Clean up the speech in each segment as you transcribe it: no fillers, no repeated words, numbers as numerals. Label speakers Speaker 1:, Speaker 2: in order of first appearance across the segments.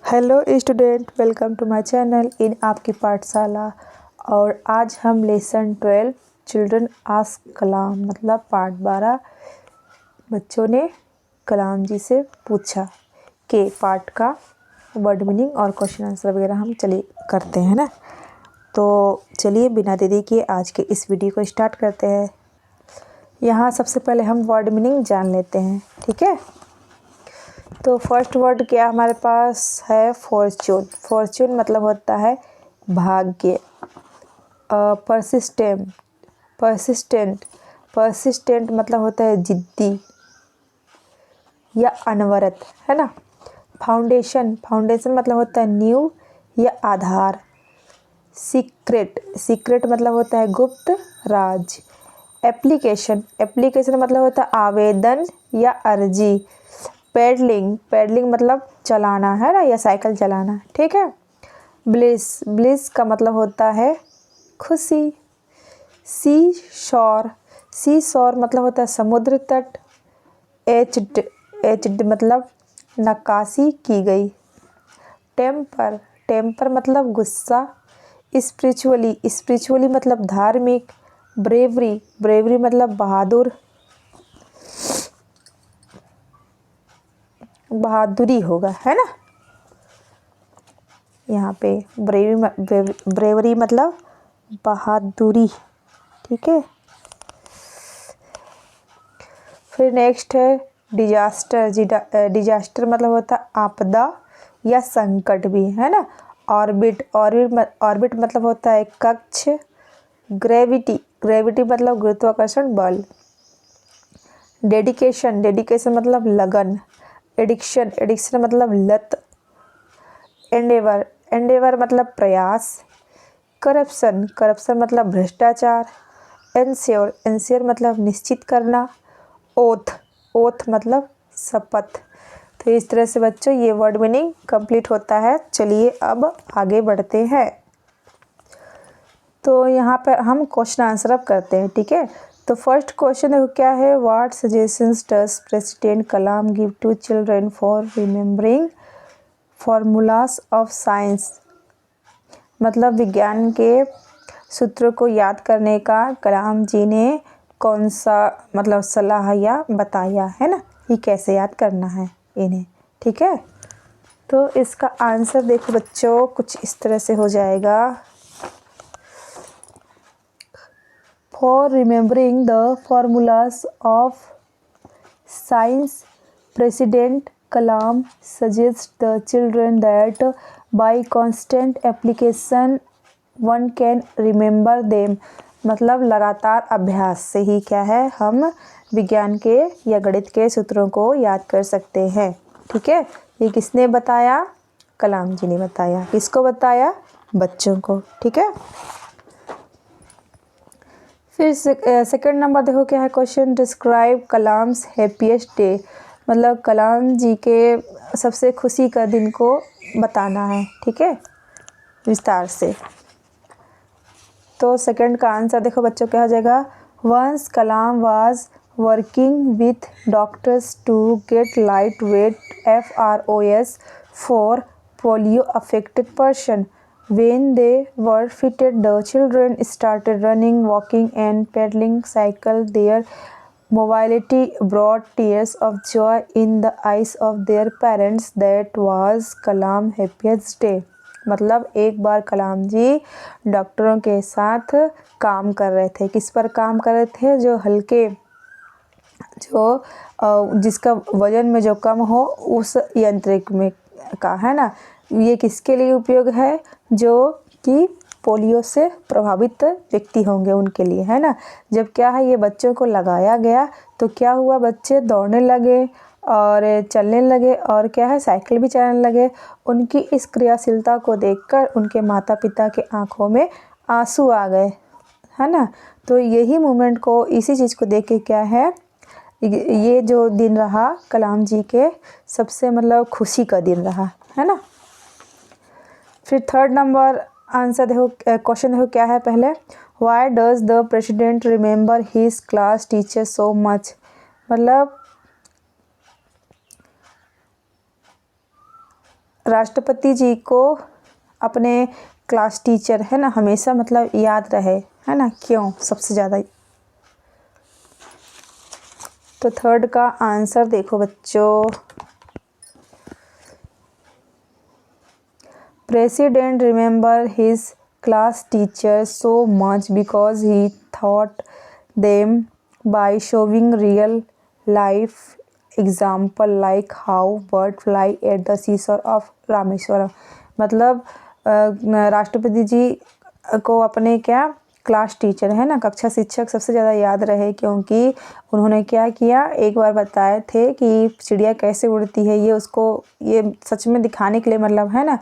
Speaker 1: Hello student, welcome to my channel in Aapki Pathshala. और आज हम लेसन 12 चिल्ड्रन आस्क कलाम मतलब पार्ट 12 बच्चों ने कलाम जी से पूछा के पार्ट का वर्ड मीनिंग और क्वेश्चन आंसर वगैरह हम चलिए करते हैं ना। तो चलिए बिना देरी के आज के इस वीडियो को स्टार्ट करते हैं। यहाँ सबसे पहले हम वर्ड मीनिंग जान लेते हैं, ठीक है। तो फर्स्ट वर्ड क्या हमारे पास है? फॉर्च्यून। फॉर्च्यून मतलब होता है भाग्य। परसिस्टेंट परसिस्टेंट परसिस्टेंट मतलब होता है जिद्दी या अनवरत, है ना। फाउंडेशन फाउंडेशन मतलब होता है नींव या आधार। सीक्रेट सीक्रेट मतलब होता है गुप्त राज। एप्लीकेशन एप्लीकेशन मतलब होता है आवेदन या अर्जी। पैडलिंग पैडलिंग मतलब चलाना, है ना, या साइकिल चलाना, ठीक है। ब्लिस ब्लिस का मतलब होता है खुशी। सी शोर सी शोर मतलब होता है समुद्र तट। एच्ड मतलब नक्काशी की गई। टेम्पर टेम्पर मतलब गुस्सा। स्पिरिचुअली मतलब धार्मिक। ब्रेवरी ब्रेवरी मतलब बहादुरी होगा, है ना। यहाँ पे ब्रेवरी मतलब बहादुरी, ठीक है। फिर नेक्स्ट है डिजास्टर। डिजास्टर मतलब होता है आपदा या संकट भी, है ना। ऑर्बिट मतलब होता है कक्ष। ग्रेविटी मतलब गुरुत्वाकर्षण बल। डेडिकेशन मतलब लगन। एडिक्शन मतलब लत। एंडेवर मतलब प्रयास। करप्शन मतलब भ्रष्टाचार। एंश्योर मतलब निश्चित करना। ओथ मतलब शपथ। तो इस तरह से बच्चों ये वर्ड मीनिंग कंप्लीट होता है। चलिए अब आगे बढ़ते हैं। तो यहाँ पर हम क्वेश्चन आंसर अब करते हैं, ठीक है। तो फर्स्ट क्वेश्चन देखो क्या है। What suggestions does President Kalam give to children for remembering formulas of science. मतलब विज्ञान के सूत्रों को याद करने का कलाम जी ने कौन सा मतलब सलाह या बताया, है ना, कि कैसे याद करना है इन्हें, ठीक है। तो इसका आंसर देखो बच्चों कुछ इस तरह से हो जाएगा। For remembering the formulas of science president Kalam suggests the children that by constant application one can remember them। मतलब लगातार अभ्यास से ही क्या है, हम विज्ञान के या गणित के सूत्रों को याद कर सकते हैं, ठीक है। ये किसने बताया? कलाम जी ने बताया। किसको बताया? बच्चों को, ठीक है। फिर सेकंड नंबर देखो क्या है question. Describe Kalam's happiest day. मतलब कलाम जी के सबसे खुशी का दिन को बताना है, ठीक है, विस्तार से। तो सेकंड का आंसर देखो बच्चों क्या हो जाएगा। Once Kalam was working with doctors to get light weight FROS for polio affected person. When they were fitted, the children started running, walking, and pedaling cycle. Their mobility brought tears of joy in the eyes of their parents. That was Kalam happiest day। मतलब एक बार कलाम जी डॉक्टरों के साथ काम कर रहे थे। किस पर काम कर रहे थे? जो हल्के जिसका वजन में जो कम हो उस यंत्रिक में का, है ना। ये किसके लिए उपयोग है? जो कि पोलियो से प्रभावित व्यक्ति होंगे उनके लिए, है ना। जब क्या है ये बच्चों को लगाया गया तो क्या हुआ, बच्चे दौड़ने लगे और चलने लगे और क्या है साइकिल भी चलाने लगे। उनकी इस क्रियाशीलता को देखकर उनके माता पिता के आंखों में आंसू आ गए, है ना। तो यही मोमेंट को, इसी चीज़ को देख के क्या है, ये जो दिन रहा कलाम जी के सबसे मतलब खुशी का दिन रहा, है ना। फिर थर्ड नंबर आंसर देखो, क्वेश्चन देखो क्या है पहले। Why does the president remember his class teacher so much. मतलब राष्ट्रपति जी को अपने क्लास टीचर है ना हमेशा मतलब याद रहे, है ना, क्यों सबसे ज़्यादा। तो थर्ड का आंसर देखो बच्चों, president remember his class teacher so much because he thought them by showing real life example like how bird fly at the seashore of Rameswaram. मतलब राष्ट्रपति जी को अपने क्या क्लास टीचर है ना कक्षा शिक्षक सबसे ज़्यादा याद रहे, क्योंकि उन्होंने क्या किया, एक बार बताए थे कि चिड़िया कैसे उड़ती है, ये उसको ये सच में दिखाने के लिए, मतलब है ना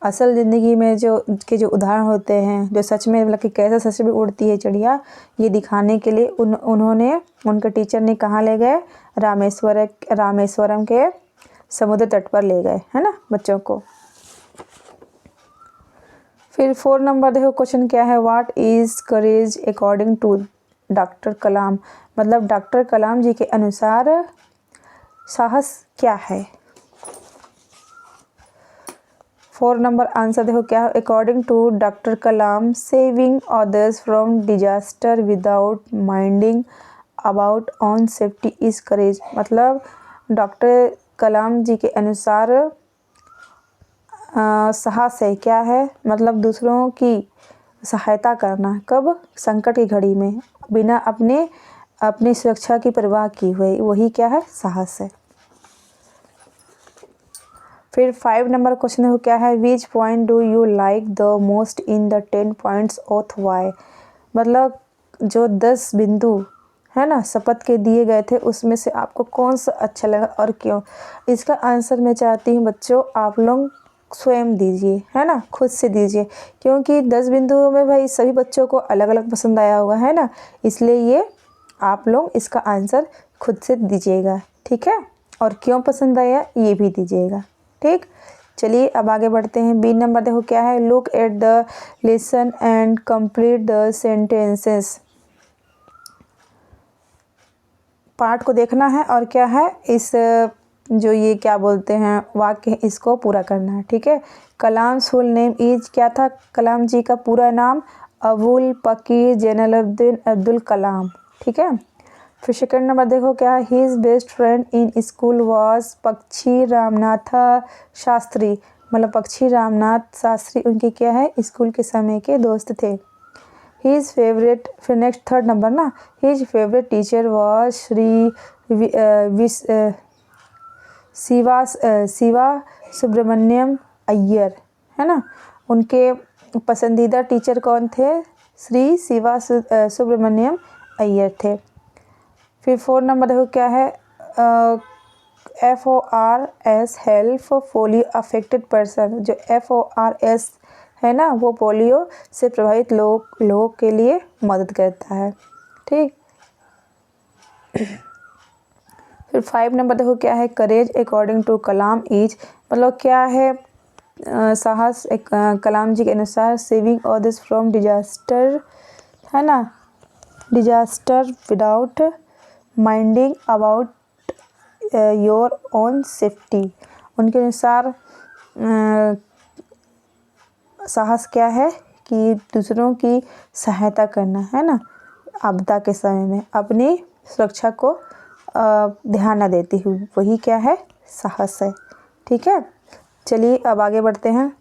Speaker 1: असल ज़िंदगी में जो उदाहरण होते हैं जो सच में मतलब कि कैसे सच में उड़ती है चिड़िया, ये दिखाने के लिए उन्होंने उनके टीचर ने कहाँ ले गए, रामेश्वरम के समुद्र तट पर ले गए, है ना बच्चों को। फिर 4 नंबर देखो क्वेश्चन क्या है, what is courage according to doctor Kalam. मतलब डॉक्टर कलाम जी के अनुसार साहस क्या है। 4 नंबर आंसर देखो क्या है, according to doctor Kalam saving others from disaster without minding about on safety is courage. मतलब डॉक्टर कलाम जी के अनुसार साहस है क्या है, मतलब दूसरों की सहायता करना, कब, संकट की घड़ी में, बिना अपनी सुरक्षा की परवाह की हुए, वही क्या है, साहस है। फिर 5 नंबर क्वेश्चन देखो क्या है, which point do you like the most in the 10 points of Y. मतलब जो 10 बिंदु है ना शपथ के दिए गए थे उसमें से आपको कौन सा अच्छा लगा और क्यों। इसका आंसर मैं चाहती हूँ बच्चों आप लोग स्वयं दीजिए, है ना, खुद से दीजिए, क्योंकि 10 बिंदुओं में भाई सभी बच्चों को अलग अलग पसंद आया होगा, है ना, इसलिए ये आप लोग इसका आंसर खुद से दीजिएगा, ठीक है, और क्यों पसंद आया ये भी दीजिएगा, ठीक। चलिए अब आगे बढ़ते हैं। बी नंबर देखो क्या है, look at the lesson and complete the sentences. Part को देखना है और क्या है इस जो ये क्या बोलते हैं वाक्य इसको पूरा करना है, ठीक है। कलाम फुल नेम इज क्या था, कलाम जी का पूरा नाम अबुल पकीर जैनुलब्दीन अब्दुल कलाम, ठीक है। फिर सेकंड नंबर देखो क्या है, his best friend in school was पक्षी रामनाथ शास्त्री। मतलब पक्षी रामनाथ शास्त्री उनके क्या है स्कूल के समय के दोस्त थे। हिज फेवरेट, फिर नेक्स्ट थर्ड नंबर ना, his favourite teacher was Shri Shiva Subramaniam Iyer, है ना, उनके पसंदीदा टीचर कौन थे, श्री शिवा सुब्रमण्यम अय्यर थे। फिर 4 नंबर देखो क्या है, FORS help polio affected person. जो FORS है ना वो पोलियो से प्रभावित लोगों के लिए मदद करता है, ठीक। फिर 5 नंबर देखो क्या है, करेज अकॉर्डिंग टू कलाम इज। मतलब क्या है साहस कलाम जी के अनुसार सेविंग अदर्स फ्रॉम डिजास्टर, है ना, disaster without minding about your own safety. उनके अनुसार साहस क्या है कि दूसरों की सहायता करना, है ना, आपदा के समय में अपनी सुरक्षा को ध्यान न देती हुई, वही क्या है, साहस है, ठीक है। चलिए अब आगे बढ़ते हैं।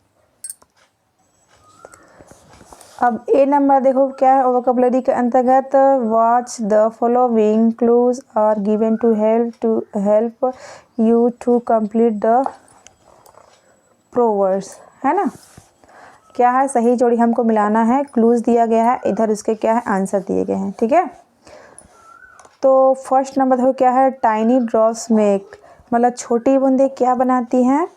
Speaker 1: अब ए नंबर देखो क्या है, वोकैबुलरी के अंतर्गत watch the following clues are given to help you to complete the proverbs, है ना। क्या है, सही जोड़ी हमको मिलाना है, क्लूज दिया गया है, इधर उसके क्या है आंसर दिए गए हैं, ठीक है। तो फर्स्ट नंबर देखो क्या है, टाइनी ड्रॉप्स मेक। मतलब छोटी बूंदे क्या बनाती हैं,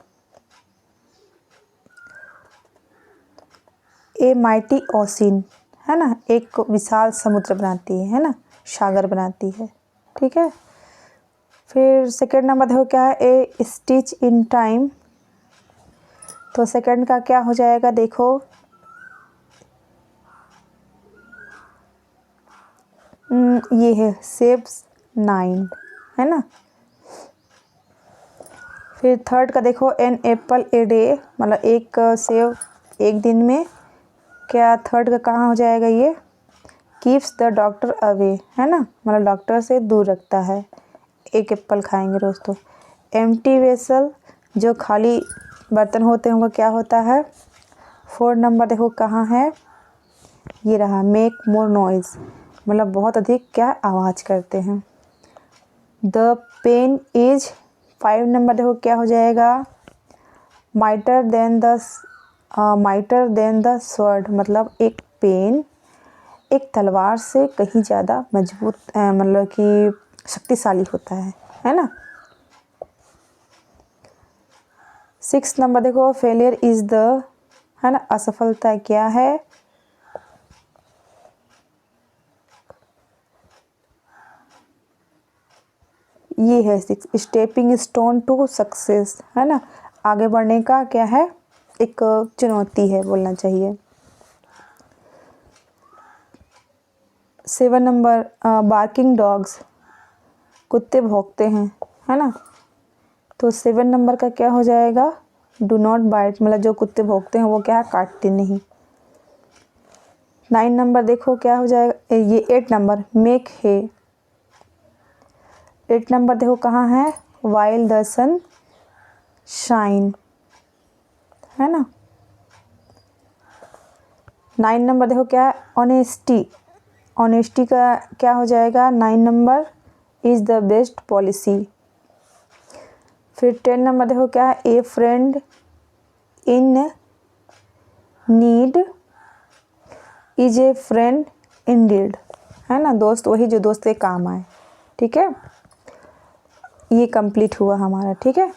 Speaker 1: ए माइटी ओशिन, है ना, एक विशाल समुद्र बनाती है ना, सागर बनाती है, ठीक है। फिर सेकंड नंबर देखो क्या है, ए स्टिच इन टाइम। तो सेकंड का क्या हो जाएगा देखो, ये है सेव्स 9, है ना। फिर थर्ड का देखो, एन एप्पल ए डे, मतलब एक सेब एक दिन में, क्या थर्ड का कहाँ हो जाएगा ये, कीप्स द डॉक्टर अवे, है ना, मतलब डॉक्टर से दूर रखता है, एक एप्पल खाएंगे रोज़ तो। एम्प्टी वेसल, जो खाली बर्तन होते हैं वो क्या होता है। 4 नंबर देखो कहाँ है, ये रहा, मेक मोर नॉइज़, मतलब बहुत अधिक क्या आवाज़ करते हैं। द पेन इज, 5 नंबर देखो क्या हो जाएगा, माइटर देन द स्वॉर्ड, मतलब एक पेन एक तलवार से कहीं ज़्यादा मजबूत, मतलब कि शक्तिशाली होता है ना। 6 नंबर देखो, फेलियर इज़ द, है ना, असफलता क्या है, ये है 6, स्टेपिंग स्टोन टू सक्सेस, है ना, आगे बढ़ने का क्या है, एक चुनौती है बोलना चाहिए। 7 नंबर, बार्किंग डॉग्स, कुत्ते भौंकते हैं, है ना, तो 7 नंबर का क्या हो जाएगा, डू नॉट बाइट, मतलब जो कुत्ते भौंकते हैं वो क्या है, काटते नहीं। 9 नंबर देखो क्या हो जाएगा, ये 8 नंबर, मेक है। 8 नंबर देखो कहाँ है, वाइल द सन शाइन, है ना। 9 नंबर देखो क्या है, ऑनेस्टी, ऑनेस्टी का क्या हो जाएगा, 9 number, is the best policy. फिर 10 नंबर देखो क्या है, ए friend in need is a friend Indeed, है ना, दोस्त वही जो दोस्त के काम आए। ठीक है, ये कंप्लीट हुआ हमारा। ठीक है,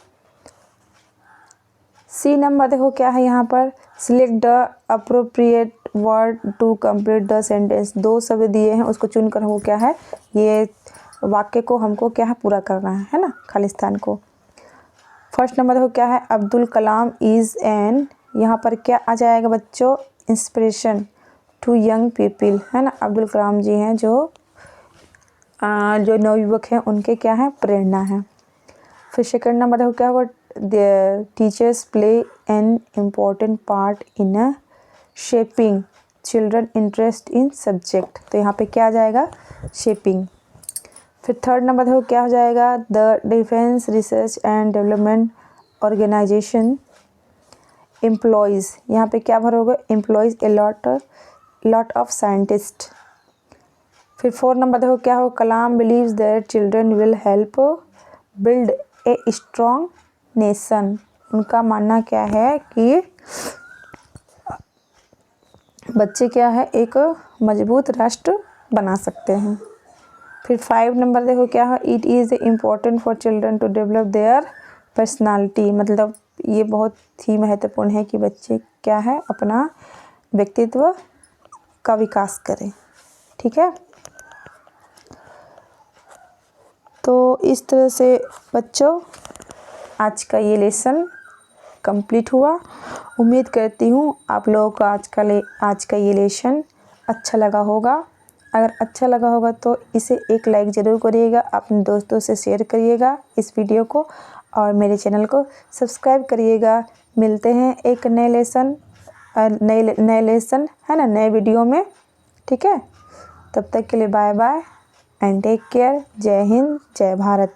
Speaker 1: सी नंबर देखो क्या है यहाँ पर, select the appropriate word to complete the sentence, 2 शब्द दिए हैं उसको चुनकर वो क्या है, ये वाक्य को हमको क्या है पूरा करना है ना, खालिस्तान को। फर्स्ट नंबर देखो क्या है, अब्दुल कलाम इज़ एन, यहाँ पर क्या आ जाएगा बच्चों, इंस्पिरेशन टू यंग पीपल, है ना, अब्दुल कलाम जी हैं जो नवयुवक हैं उनके क्या है, प्रेरणा है। फिर सेकंड नंबर देखो क्या होगा, teachers play an important part in shaping children interest in subject, तो यहाँ पे क्या आ जाएगा, शेपिंग। फिर थर्ड नंबर देखो क्या हो जाएगा, the defence research and development organisation employs, यहाँ पे क्या भरोगे, employs a lot of scientist. फिर 4 नंबर देखो क्या हो, Kalam believes that children will help build a strong nation, उनका मानना क्या है कि बच्चे क्या है, एक मजबूत राष्ट्र बना सकते हैं। फिर 5 नंबर देखो क्या है, it is important for children to develop their personality, मतलब ये बहुत ही महत्वपूर्ण है कि बच्चे क्या है, अपना व्यक्तित्व का विकास करें। ठीक है, तो इस तरह से बच्चों आज का ये लेसन कंप्लीट हुआ। उम्मीद करती हूँ आप लोगों को आज का ये लेसन अच्छा लगा होगा। अगर अच्छा लगा होगा तो इसे एक लाइक ज़रूर करिएगा, अपने दोस्तों से शेयर करिएगा इस वीडियो को, और मेरे चैनल को सब्सक्राइब करिएगा। मिलते हैं एक नए लेसन है ना, नए वीडियो में। ठीक है, तब तक के लिए bye bye and take care. जय हिंद, जय भारत।